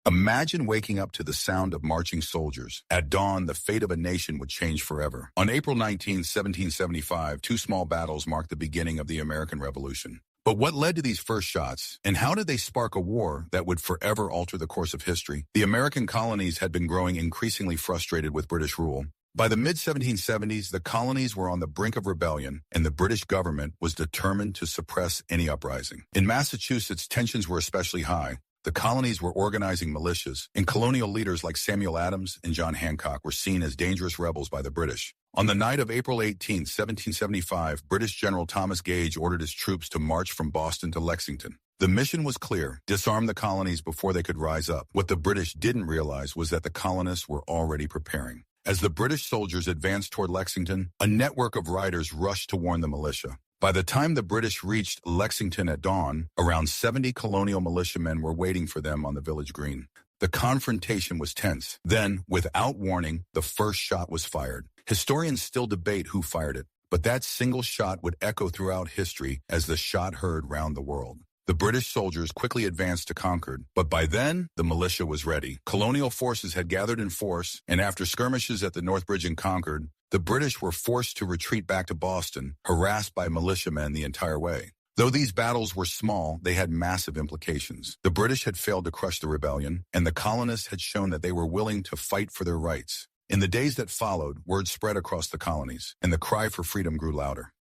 Imagine waking up to the sound of marching soldiers. At dawn, the fate of a nation would change forever. On April 19, 1775, two small battles marked the beginning of the American Revolution. But what led to these first shots, and how did they spark a war that would forever alter the course of history? The American colonies had been growing increasingly frustrated with British rule. By the mid-1770s, the colonies were on the brink of rebellion, and the British government was determined to suppress any uprising. In Massachusetts, tensions were especially high. The colonies were organizing militias, and colonial leaders like Samuel Adams and John Hancock were seen as dangerous rebels by the British. On the night of April 18, 1775, British General Thomas Gage ordered his troops to march from Boston to Lexington. The mission was clear: disarm the colonies before they could rise up. What the British didn't realize was that the colonists were already preparing. As the British soldiers advanced toward Lexington, a network of riders rushed to warn the militia. By the time the British reached Lexington at dawn, around 70 colonial militiamen were waiting for them on the village green. The confrontation was tense. Then, without warning, the first shot was fired. Historians still debate who fired it, but that single shot would echo throughout history as the shot heard round the world. The British soldiers quickly advanced to Concord, but by then, the militia was ready. Colonial forces had gathered in force, and after skirmishes at the North Bridge in Concord, the British were forced to retreat back to Boston, harassed by militiamen the entire way. Though these battles were small, they had massive implications. The British had failed to crush the rebellion, and the colonists had shown that they were willing to fight for their rights. In the days that followed, word spread across the colonies, and the cry for freedom grew louder.